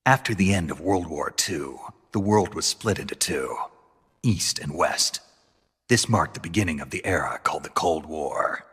After the end of World War II, the world was split into two, East and West. This marked the beginning of the era called the Cold War.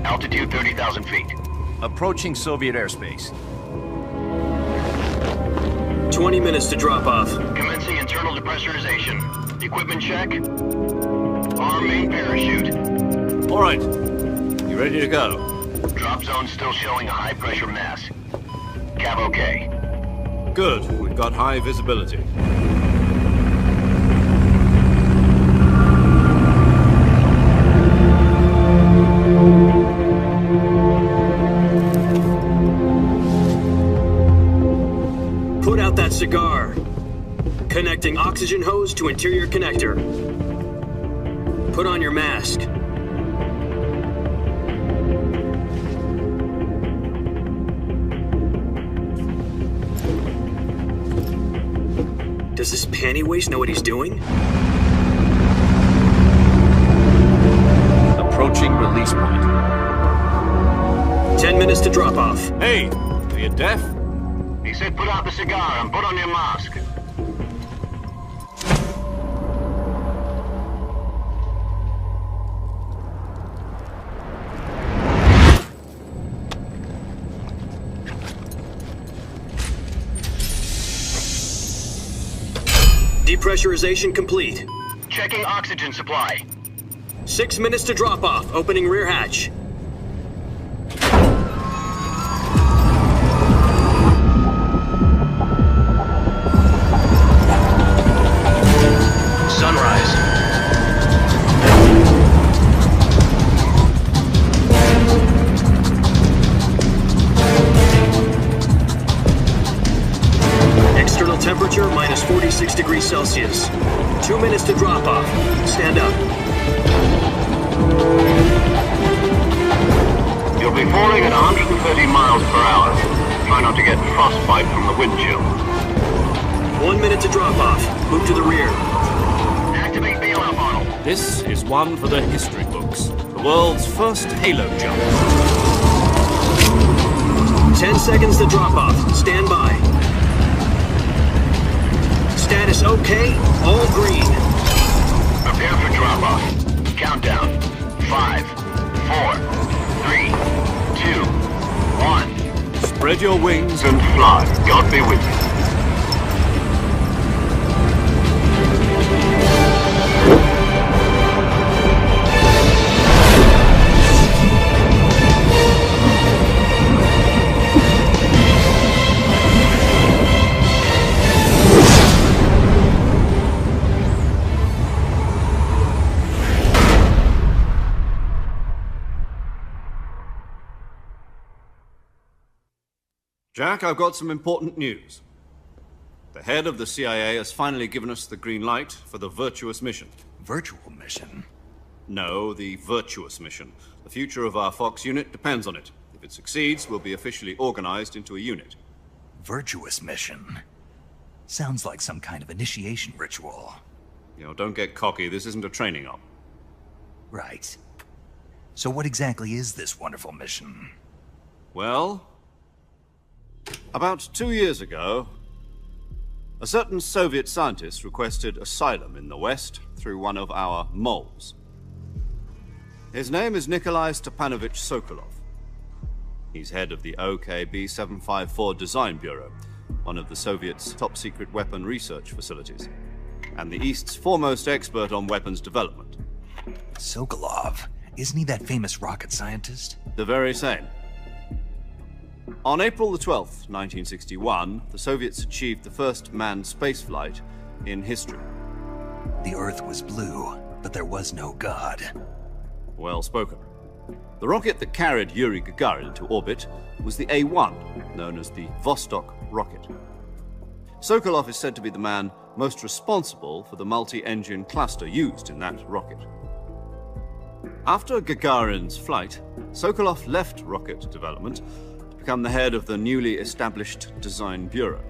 Altitude 30,000 feet. Approaching Soviet airspace. 20 minutes to drop off. Commencing internal depressurization. Equipment check. Arm main parachute. All right. You ready to go? Drop zone still showing a high pressure mass. Cav okay. Good. We've got high visibility. Put out that cigar. Connecting oxygen hose to interior connector. Put on your mask. Does this panty waste know what he's doing? Approaching release point. 10 minutes to drop off. Hey, are you deaf? He said put out the cigar and put on your mask. Depressurization complete. Checking oxygen supply. 6 minutes to drop off. Opening rear hatch. Sunrise. External temperature minus 46 degrees Celsius. 2 minutes to drop off. Stand up. You'll be falling at 130 miles per hour. Try not to get frostbite from the wind chill. 1 minute to drop off. Move to the rear. Activate bailout model. This is one for the history books. The world's first halo jump. 10 seconds to drop off. Stand by. Status okay. All green. Prepare for drop-off. Countdown. 5, 4, 3, 2, 1. Spread your wings And fly. God be with you. Jack, I've got some important news. The head of the CIA has finally given us the green light for the virtuous mission. Virtual mission? No, the virtuous mission. The future of our Fox unit depends on it. If it succeeds, we'll be officially organized into a unit. Virtuous mission? Sounds like some kind of initiation ritual. You know, don't get cocky. This isn't a training op. Right. So what exactly is this wonderful mission? Well, about 2 years ago, a certain Soviet scientist requested asylum in the West through one of our moles. His name is Nikolai Stepanovich Sokolov. He's head of the OKB 754 Design Bureau, one of the Soviets' top-secret weapon research facilities, and the East's foremost expert on weapons development. Sokolov? Isn't he that famous rocket scientist? The very same. On April the 12th, 1961, the Soviets achieved the first manned spaceflight in history. The Earth was blue, but there was no God. Well spoken. The rocket that carried Yuri Gagarin into orbit was the A-1, known as the Vostok rocket. Sokolov is said to be the man most responsible for the multi-engine cluster used in that rocket. After Gagarin's flight, Sokolov left rocket development to become the head of the newly established Design Bureau.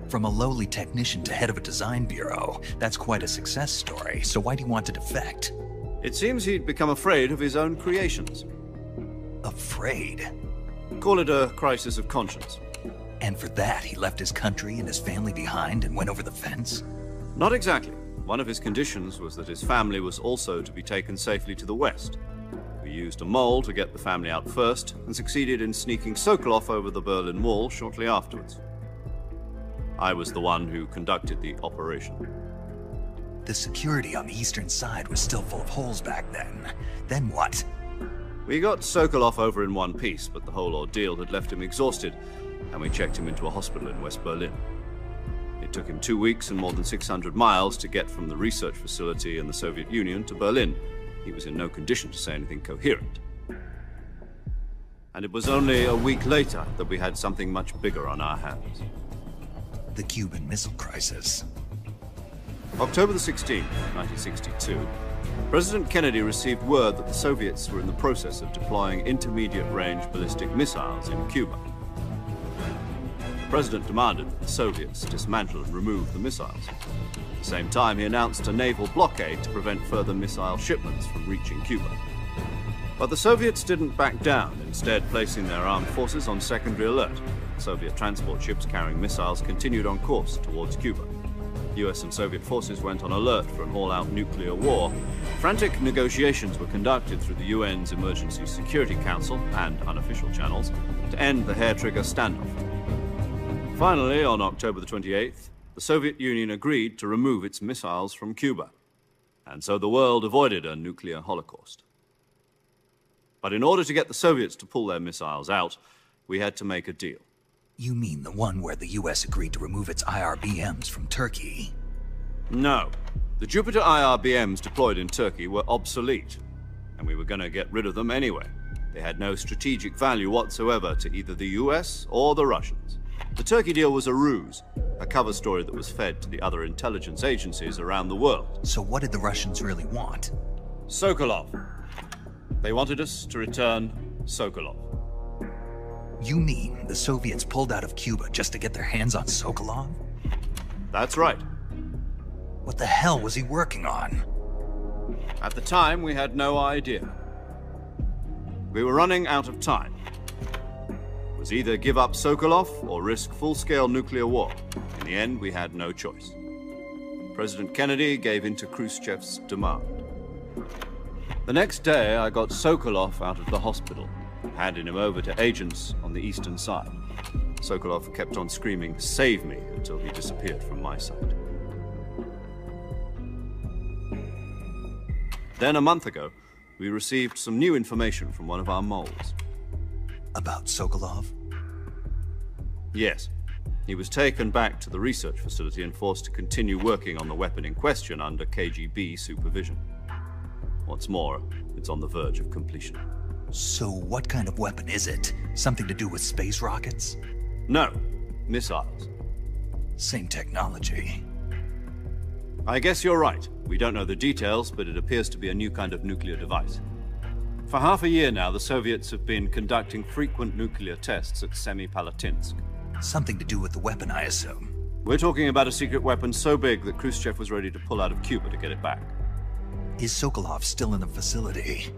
From a lowly technician to head of a design bureau, that's quite a success story, so why do you want to defect? It seems he'd become afraid of his own creations. Afraid? Call it a crisis of conscience. And for that, he left his country and his family behind and went over the fence? Not exactly. One of his conditions was that his family was also to be taken safely to the west. We used a mole to get the family out first, and succeeded in sneaking Sokolov over the Berlin Wall shortly afterwards. I was the one who conducted the operation. The security on the eastern side was still full of holes back then. Then what? We got Sokolov over in one piece, but the whole ordeal had left him exhausted, and we checked him into a hospital in West Berlin. It took him 2 weeks and more than 600 miles to get from the research facility in the Soviet Union to Berlin. He was in no condition to say anything coherent. And it was only a week later that we had something much bigger on our hands. The Cuban Missile Crisis. October the 16th, 1962, President Kennedy received word that the Soviets were in the process of deploying intermediate-range ballistic missiles in Cuba. The President demanded that the Soviets dismantle and remove the missiles. At the same time, he announced a naval blockade to prevent further missile shipments from reaching Cuba. But the Soviets didn't back down, instead placing their armed forces on secondary alert. Soviet transport ships carrying missiles continued on course towards Cuba. US and Soviet forces went on alert for an all-out nuclear war. Frantic negotiations were conducted through the UN's Emergency Security Council and unofficial channels to end the hair-trigger standoff. Finally, on October the 28th, the Soviet Union agreed to remove its missiles from Cuba. And so the world avoided a nuclear holocaust. But in order to get the Soviets to pull their missiles out, we had to make a deal. You mean the one where the US agreed to remove its IRBMs from Turkey? No. The Jupiter IRBMs deployed in Turkey were obsolete, and we were going to get rid of them anyway. They had no strategic value whatsoever to either the US or the Russians. The Turkey deal was a ruse, a cover story that was fed to the other intelligence agencies around the world. So what did the Russians really want? Sokolov. They wanted us to return Sokolov. You mean the Soviets pulled out of Cuba just to get their hands on Sokolov? That's right. What the hell was he working on? At the time, we had no idea. We were running out of time. It was either give up Sokolov or risk full-scale nuclear war. In the end, we had no choice. President Kennedy gave in to Khrushchev's demand. The next day, I got Sokolov out of the hospital, handing him over to agents on the eastern side. Sokolov kept on screaming, "Save me," until he disappeared from my sight. Then a month ago, we received some new information from one of our moles. About Sokolov? Yes. He was taken back to the research facility and forced to continue working on the weapon in question under KGB supervision. What's more, it's on the verge of completion. So what kind of weapon is it? Something to do with space rockets? No, missiles. Same technology. I guess you're right. We don't know the details, but it appears to be a new kind of nuclear device. For half a year now, the Soviets have been conducting frequent nuclear tests at Semipalatinsk. Something to do with the weapon, I assume. We're talking about a secret weapon so big that Khrushchev was ready to pull out of Cuba to get it back. Is Sokolov still in the facility?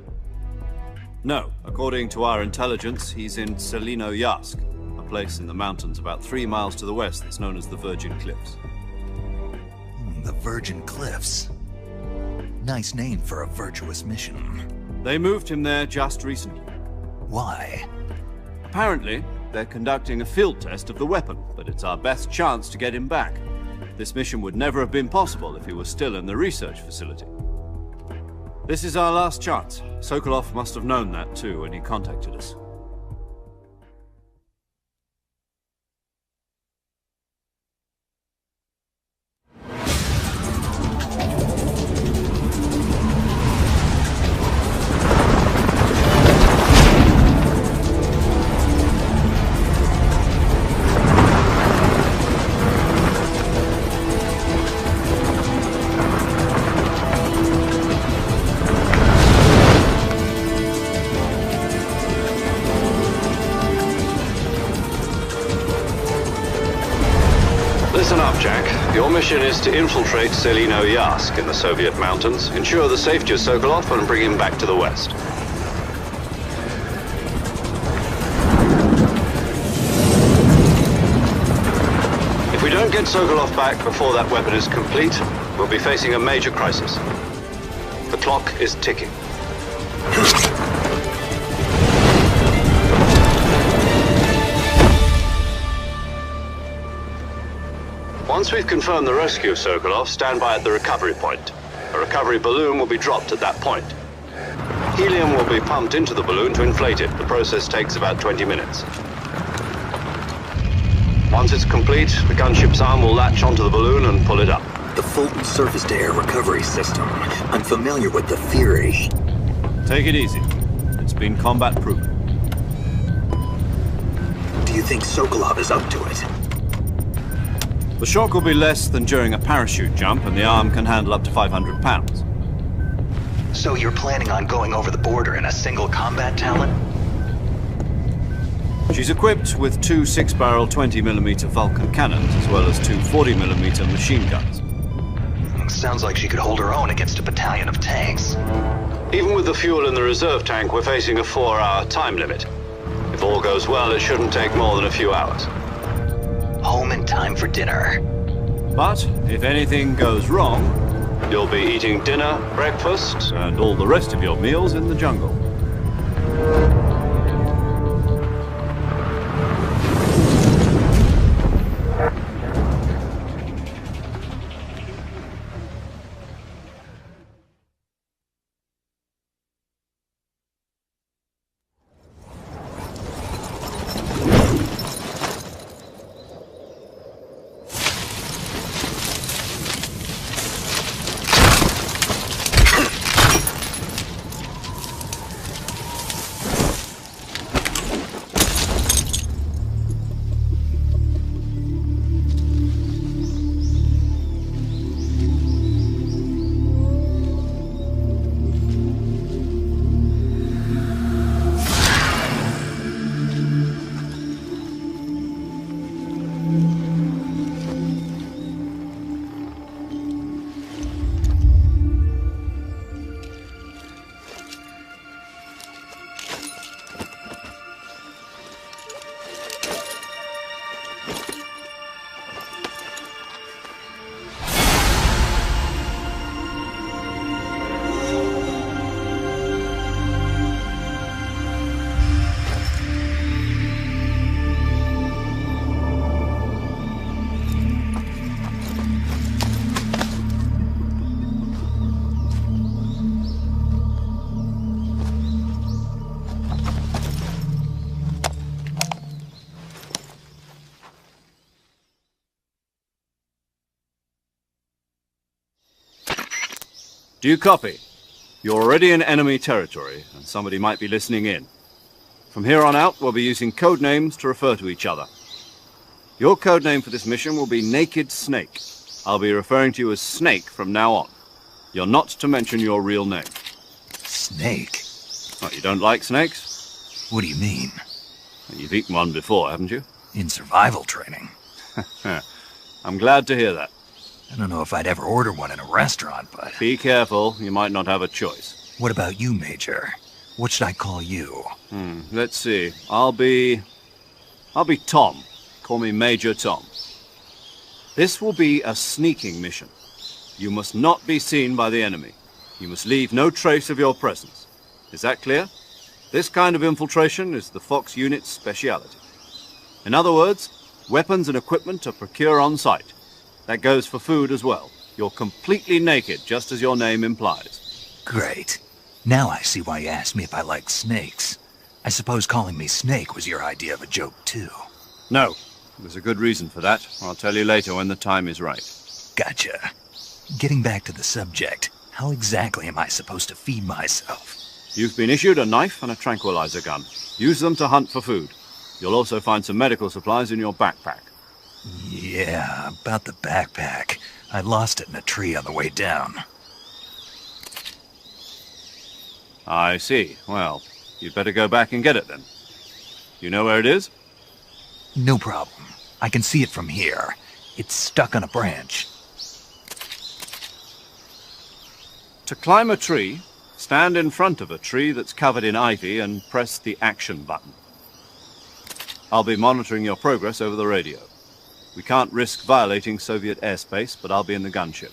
No. According to our intelligence, he's in Selino-Yarsk, a place in the mountains about 3 miles to the west that's known as the Virgin Cliffs. The Virgin Cliffs. Nice name for a virtuous mission. They moved him there just recently. Why? Apparently, they're conducting a field test of the weapon, but it's our best chance to get him back. This mission would never have been possible if he was still in the research facility. This is our last chance. Sokolov must have known that too when he contacted us. mission is to infiltrate Selino Yask in the Soviet mountains, ensure the safety of Sokolov, and bring him back to the West. If we don't get Sokolov back before that weapon is complete, we'll be facing a major crisis. The clock is ticking. Once we've confirmed the rescue of Sokolov, stand by at the recovery point. A recovery balloon will be dropped at that point. Helium will be pumped into the balloon to inflate it. The process takes about 20 minutes. Once it's complete, the gunship's arm will latch onto the balloon and pull it up. The Fulton surface-to-air recovery system. I'm familiar with the theory. Take it easy. It's been combat-proven. Do you think Sokolov is up to it? The shock will be less than during a parachute jump, and the arm can handle up to 500 pounds. So you're planning on going over the border in a single combat Talon? She's equipped with two 6-barrel 20mm Vulcan cannons, as well as two 40mm machine guns. Sounds like she could hold her own against a battalion of tanks. Even with the fuel in the reserve tank, we're facing a 4-hour time limit. If all goes well, it shouldn't take more than a few hours. Home in time for dinner. But if anything goes wrong, you'll be eating dinner, breakfast, and all the rest of your meals in the jungle. Do you copy? You're already in enemy territory, and somebody might be listening in. From here on out, we'll be using code names to refer to each other. Your code name for this mission will be Naked Snake. I'll be referring to you as Snake from now on. You're not to mention your real name. Snake? Oh, you don't like snakes? What do you mean? You've eaten one before, haven't you? In survival training. I'm glad to hear that. I don't know if I'd ever order one in a restaurant, but... Be careful, you might not have a choice. What about you, Major? What should I call you? Let's see. I'll be Tom. Call me Major Tom. This will be a sneaking mission. You must not be seen by the enemy. You must leave no trace of your presence. Is that clear? This kind of infiltration is the Fox unit's speciality. In other words, weapons and equipment are procured on site. That goes for food as well. You're completely naked, just as your name implies. Great. Now I see why you asked me if I like snakes. I suppose calling me Snake was your idea of a joke, too. No. There's a good reason for that. I'll tell you later when the time is right. Gotcha. Getting back to the subject, how exactly am I supposed to feed myself? You've been issued a knife and a tranquilizer gun. Use them to hunt for food. You'll also find some medical supplies in your backpack. Yeah, about the backpack. I lost it in a tree on the way down. I see. Well, you'd better go back and get it then. You know where it is? No problem. I can see it from here. It's stuck on a branch. To climb a tree, stand in front of a tree that's covered in ivy and press the action button. I'll be monitoring your progress over the radio. We can't risk violating Soviet airspace, but I'll be in the gunship.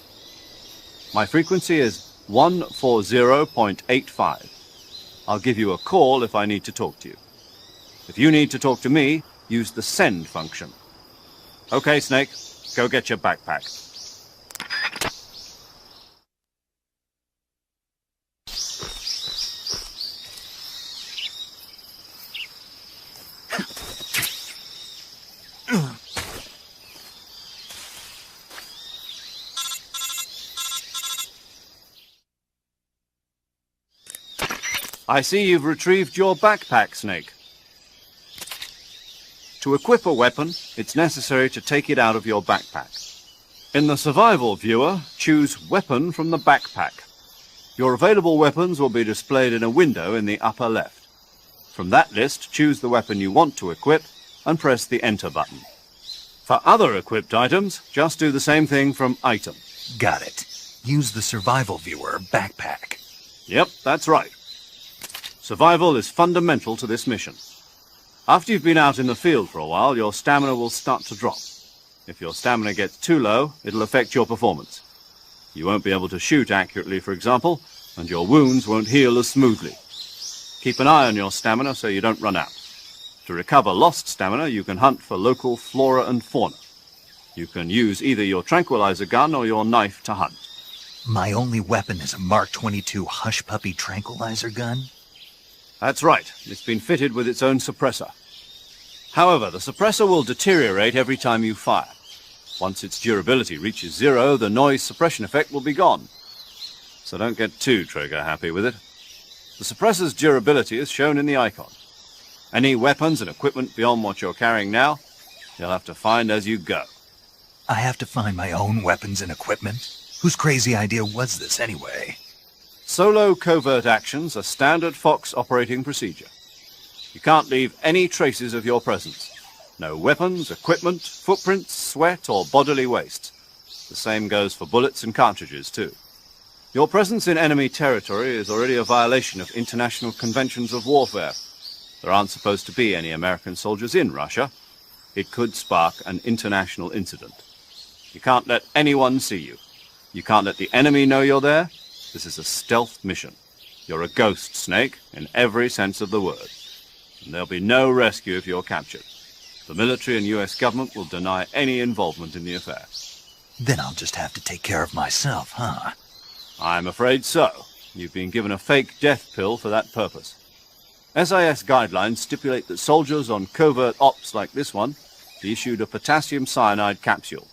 My frequency is 140.85. I'll give you a call if I need to talk to you. If you need to talk to me, use the send function. Okay, Snake, go get your backpack. I see you've retrieved your backpack, Snake. To equip a weapon, it's necessary to take it out of your backpack. In the survival viewer, choose Weapon from the backpack. Your available weapons will be displayed in a window in the upper left. From that list, choose the weapon you want to equip and press the Enter button. For other equipped items, just do the same thing from Item. Got it. Use the survival viewer backpack. Yep, that's right. Survival is fundamental to this mission. After you've been out in the field for a while, your stamina will start to drop. If your stamina gets too low, it'll affect your performance. You won't be able to shoot accurately, for example, and your wounds won't heal as smoothly. Keep an eye on your stamina so you don't run out. To recover lost stamina, you can hunt for local flora and fauna. You can use either your tranquilizer gun or your knife to hunt. My only weapon is a Mark 22 Hush Puppy tranquilizer gun? That's right. It's been fitted with its own suppressor. However, the suppressor will deteriorate every time you fire. Once its durability reaches 0, the noise suppression effect will be gone. So don't get too trigger-happy with it. The suppressor's durability is shown in the icon. Any weapons and equipment beyond what you're carrying now, you'll have to find as you go. I have to find my own weapons and equipment? Whose crazy idea was this anyway? Solo covert actions are standard Fox operating procedure. You can't leave any traces of your presence. No weapons, equipment, footprints, sweat, or bodily waste. The same goes for bullets and cartridges, too. Your presence in enemy territory is already a violation of international conventions of warfare. There aren't supposed to be any American soldiers in Russia. It could spark an international incident. You can't let anyone see you. You can't let the enemy know you're there. This is a stealth mission. You're a ghost, Snake, in every sense of the word. And there'll be no rescue if you're captured. The military and US government will deny any involvement in the affair. Then I'll just have to take care of myself, huh? I'm afraid so. You've been given a fake death pill for that purpose. SIS guidelines stipulate that soldiers on covert ops like this one be issued a potassium cyanide capsule.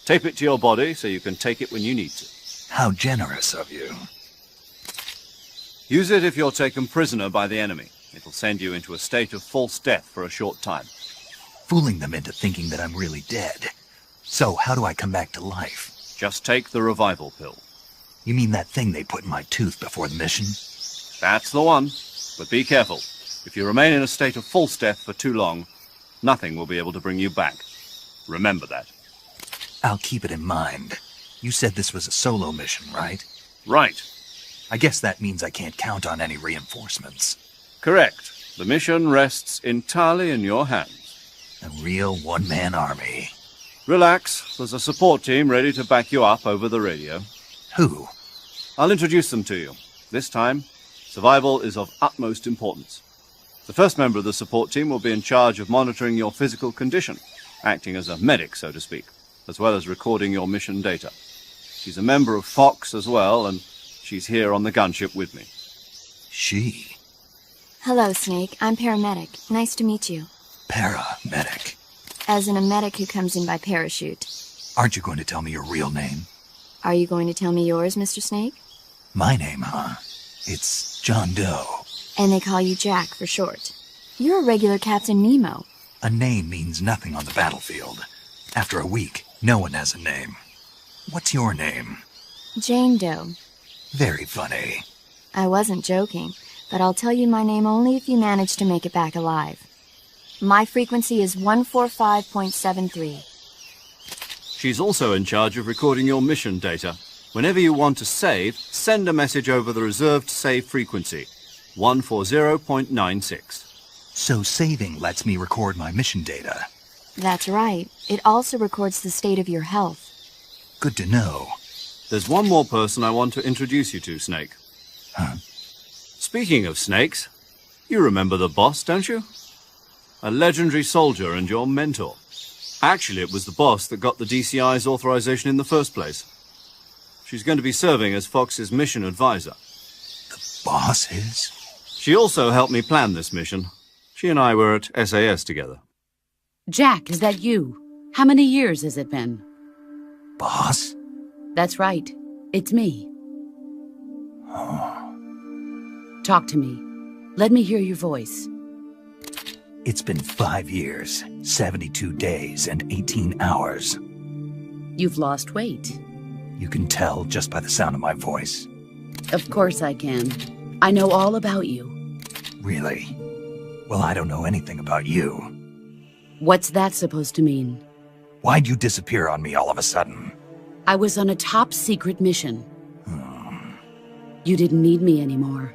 Tape it to your body so you can take it when you need to. How generous of you. Use it if you're taken prisoner by the enemy. It'll send you into a state of false death for a short time. Fooling them into thinking that I'm really dead. So how do I come back to life? Just take the revival pill. You mean that thing they put in my tooth before the mission? That's the one. But be careful. If you remain in a state of false death for too long, nothing will be able to bring you back. Remember that. I'll keep it in mind. You said this was a solo mission, right? Right. I guess that means I can't count on any reinforcements. Correct. The mission rests entirely in your hands. A real one-man army. Relax. There's a support team ready to back you up over the radio. Who? I'll introduce them to you. This time, survival is of utmost importance. The first member of the support team will be in charge of monitoring your physical condition, acting as a medic, so to speak, as well as recording your mission data. She's a member of Fox as well, and she's here on the gunship with me. She? Hello, Snake. I'm paramedic. Nice to meet you. Paramedic? As in a medic who comes in by parachute. Aren't you going to tell me your real name? Are you going to tell me yours, Mr. Snake? My name, huh? It's John Doe. And they call you Jack for short. You're a regular Captain Nemo. A name means nothing on the battlefield. After a week, no one has a name. What's your name? Jane Doe. Very funny. I wasn't joking, but I'll tell you my name only if you manage to make it back alive. My frequency is 145.73. She's also in charge of recording your mission data. Whenever you want to save, send a message over the reserved save frequency, 140.96. So saving lets me record my mission data. That's right. It also records the state of your health. Good to know. There's one more person I want to introduce you to, Snake. Huh? Speaking of snakes, you remember the boss, don't you? A legendary soldier and your mentor. Actually, it was the boss that got the DCI's authorization in the first place. She's going to be serving as Fox's mission advisor. The boss is? She also helped me plan this mission. She and I were at SAS together. Jack, is that you? How many years has it been? Boss? That's right. It's me. Oh. Talk to me. Let me hear your voice. It's been 5 years, 72 days, and 18 hours. You've lost weight. You can tell just by the sound of my voice. Of course I can. I know all about you. Really? Well, I don't know anything about you. What's that supposed to mean? Why'd you disappear on me all of a sudden? I was on a top-secret mission. You didn't need me anymore.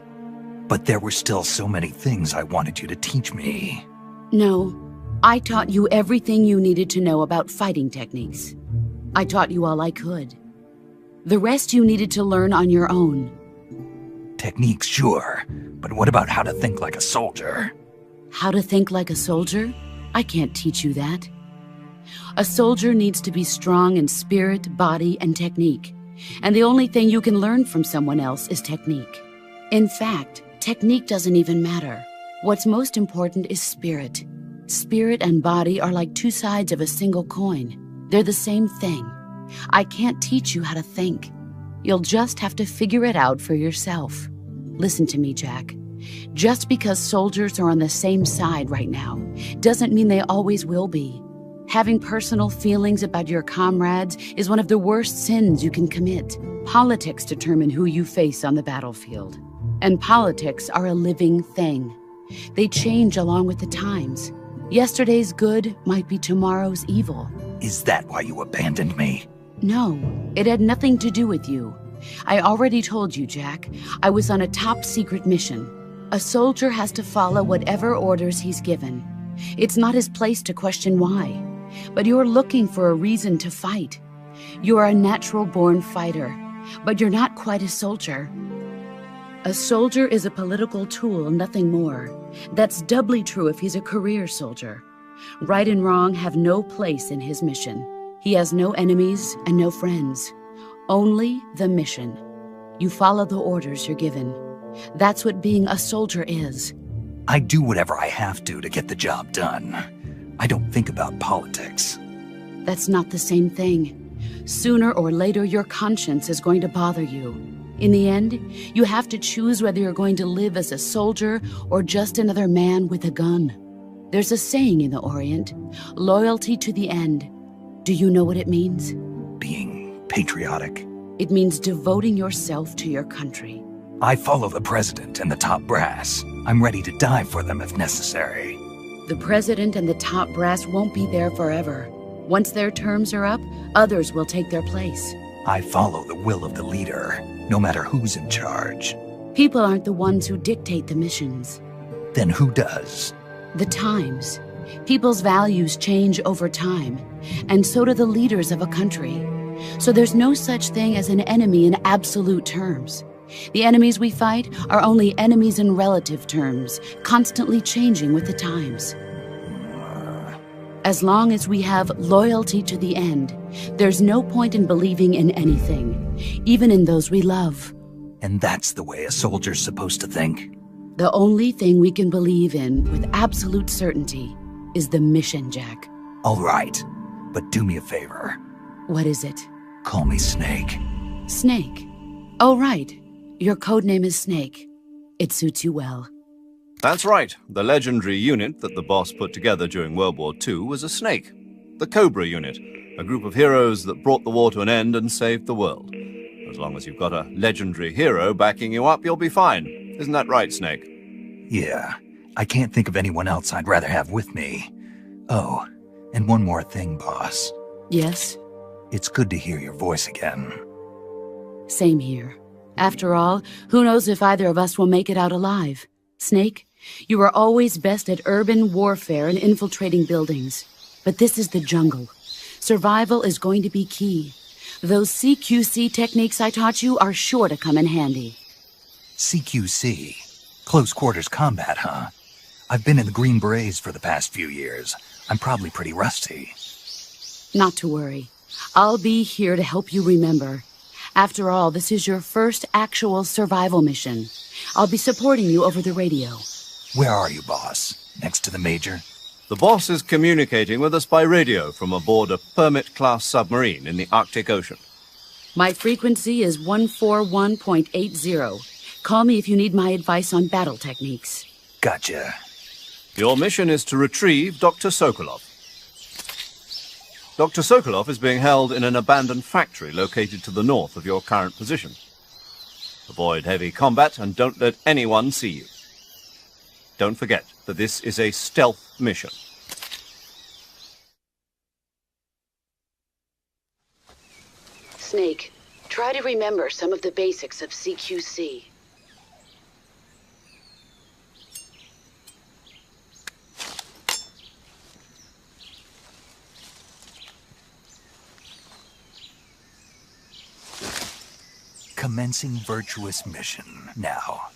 But there were still so many things I wanted you to teach me. No, I taught you everything you needed to know about fighting techniques. I taught you all I could. The rest you needed to learn on your own. Techniques, sure. But what about how to think like a soldier? How to think like a soldier? I can't teach you that. A soldier needs to be strong in spirit, body, and technique. And the only thing you can learn from someone else is technique. In fact, technique doesn't even matter. What's most important is spirit. Spirit and body are like two sides of a single coin. They're the same thing. I can't teach you how to think. You'll just have to figure it out for yourself. Listen to me, Jack. Just because soldiers are on the same side right now doesn't mean they always will be. Having personal feelings about your comrades is one of the worst sins you can commit. Politics determine who you face on the battlefield. And politics are a living thing. They change along with the times. Yesterday's good might be tomorrow's evil. Is that why you abandoned me? No, it had nothing to do with you. I already told you, Jack. I was on a top-secret mission. A soldier has to follow whatever orders he's given. It's not his place to question why. But you're looking for a reason to fight. You're a natural-born fighter, but you're not quite a soldier. A soldier is a political tool, nothing more. That's doubly true if he's a career soldier. Right and wrong have no place in his mission. He has no enemies and no friends. Only the mission. You follow the orders you're given. That's what being a soldier is. I do whatever I have to get the job done. I don't think about politics. That's not the same thing. Sooner or later, your conscience is going to bother you. In the end, you have to choose whether you're going to live as a soldier or just another man with a gun. There's a saying in the Orient, loyalty to the end. Do you know what it means? Being patriotic. It means devoting yourself to your country. I follow the president and the top brass. I'm ready to die for them if necessary. The president and the top brass won't be there forever. Once their terms are up, others will take their place. I follow the will of the leader, no matter who's in charge. People aren't the ones who dictate the missions. Then who does? The times. People's values change over time, and so do the leaders of a country. So there's no such thing as an enemy in absolute terms. The enemies we fight are only enemies in relative terms, constantly changing with the times. As long as we have loyalty to the end, there's no point in believing in anything, even in those we love. And that's the way a soldier's supposed to think? The only thing we can believe in with absolute certainty is the mission, Jack. All right, but do me a favor. What is it? Call me Snake. Snake. Oh, right. Your codename is Snake. It suits you well. That's right. The legendary unit that the boss put together during World War II was a snake. The Cobra unit, a group of heroes that brought the war to an end and saved the world. As long as you've got a legendary hero backing you up, you'll be fine. Isn't that right, Snake? Yeah. I can't think of anyone else I'd rather have with me. Oh, and one more thing, boss. Yes? It's good to hear your voice again. Same here. After all, who knows if either of us will make it out alive? Snake, you are always best at urban warfare and infiltrating buildings. But this is the jungle. Survival is going to be key. Those CQC techniques I taught you are sure to come in handy. CQC? Close quarters combat, huh? I've been in the Green Berets for the past few years. I'm probably pretty rusty. Not to worry. I'll be here to help you remember. After all, this is your first actual survival mission. I'll be supporting you over the radio. Where are you, boss? Next to the Major? The boss is communicating with us by radio from aboard a Permit-class submarine in the Arctic Ocean. My frequency is 141.80. Call me if you need my advice on battle techniques. Gotcha. Your mission is to retrieve Dr. Sokolov. Dr. Sokolov is being held in an abandoned factory located to the north of your current position. Avoid heavy combat and don't let anyone see you. Don't forget that this is a stealth mission. Snake, try to remember some of the basics of CQC. Commencing virtuous mission now.